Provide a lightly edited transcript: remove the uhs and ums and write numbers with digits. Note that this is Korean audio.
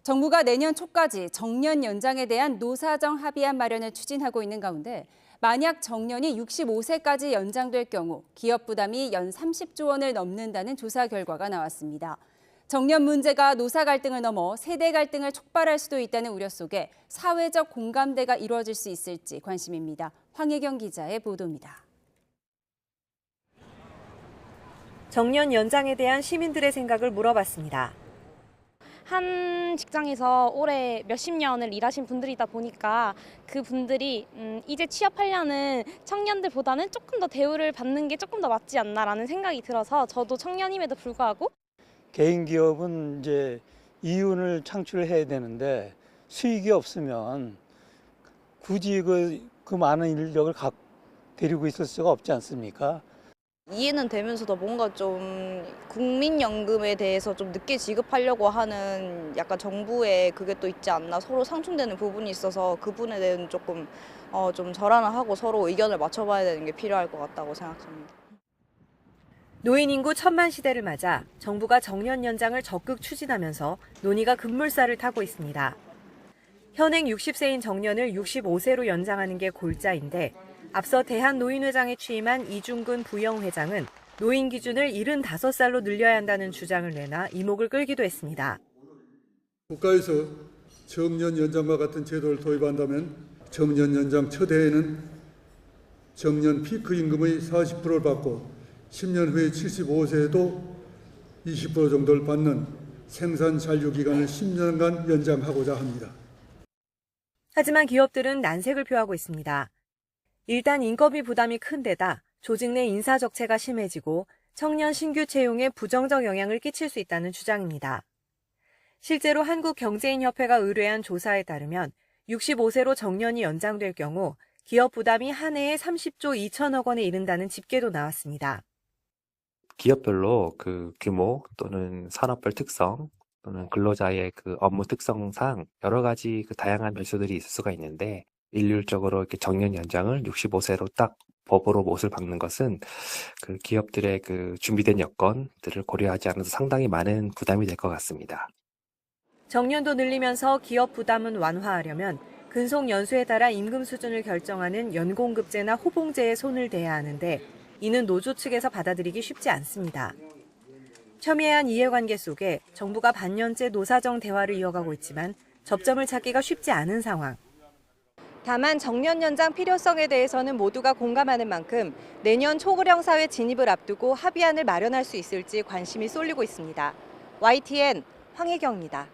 정부가 내년 초까지 정년 연장에 대한 노사정 합의안 마련을 추진하고 있는 가운데 만약 정년이 65세까지 연장될 경우 기업 부담이 연 30조 원을 넘는다는 조사 결과가 나왔습니다. 정년 문제가 노사 갈등을 넘어 세대 갈등을 촉발할 수도 있다는 우려 속에 사회적 공감대가 이루어질 수 있을지 관심입니다. 황혜경 기자의 보도입니다. 정년 연장에 대한 시민들의 생각을 물어봤습니다. 한 직장에서 올해 몇십 년을 일하신 분들이다 보니까 그분들이 이제 취업하려는 청년들보다는 조금 더 대우를 받는 게 조금 더 맞지 않나라는 생각이 들어서 저도 청년임에도 불구하고 개인 기업은 이제 이윤을 창출해야 되는데 수익이 없으면 굳이 그 많은 인력을 데리고 있을 수가 없지 않습니까? 이해는 되면서도 뭔가 좀 국민연금에 대해서 좀 늦게 지급하려고 하는 약간 정부의 그게 또 있지 않나, 서로 상충되는 부분이 있어서 그 부분에 대해서는 조금 좀 절하나 하고 서로 의견을 맞춰봐야 되는 게 필요할 것 같다고 생각합니다. 노인 인구 1000만 시대를 맞아 정부가 정년 연장을 적극 추진하면서 논의가 급물살을 타고 있습니다. 현행 60세인 정년을 65세로 연장하는 게 골자인데 앞서 대한노인회장에 취임한 이중근 부영회장은 노인 기준을 75살로 늘려야 한다는 주장을 내놔 이목을 끌기도 했습니다. 국가에서 정년 연장과 같은 제도를 도입한다면 정년 연장 첫 해에는 정년 피크 임금의 40%를 받고 10년 후에 75세에도 20% 정도를 받는 생산 잔류 기간을 10년간 연장하고자 합니다. 하지만 기업들은 난색을 표하고 있습니다. 일단 인건비 부담이 큰 데다 조직 내 인사 적체가 심해지고 청년 신규 채용에 부정적 영향을 끼칠 수 있다는 주장입니다. 실제로 한국경제인협회가 의뢰한 조사에 따르면 65세로 정년이 연장될 경우 기업 부담이 한 해에 30조 2천억 원에 이른다는 집계도 나왔습니다. 기업별로 그 규모 또는 산업별 특성 또는 근로자의 그 업무 특성상 여러 가지 그 다양한 변수들이 있을 수가 있는데 일률적으로 이렇게 정년 연장을 65세로 딱 법으로 못을 박는 것은 그 기업들의 그 준비된 여건들을 고려하지 않아서 상당히 많은 부담이 될 것 같습니다. 정년도 늘리면서 기업 부담은 완화하려면 근속 연수에 따라 임금 수준을 결정하는 연공급제나 호봉제에 손을 대야 하는데 이는 노조 측에서 받아들이기 쉽지 않습니다. 첨예한 이해관계 속에 정부가 반년째 노사정 대화를 이어가고 있지만 접점을 찾기가 쉽지 않은 상황. 다만 정년 연장 필요성에 대해서는 모두가 공감하는 만큼 내년 초고령 사회 진입을 앞두고 합의안을 마련할 수 있을지 관심이 쏠리고 있습니다. YTN 황혜경입니다.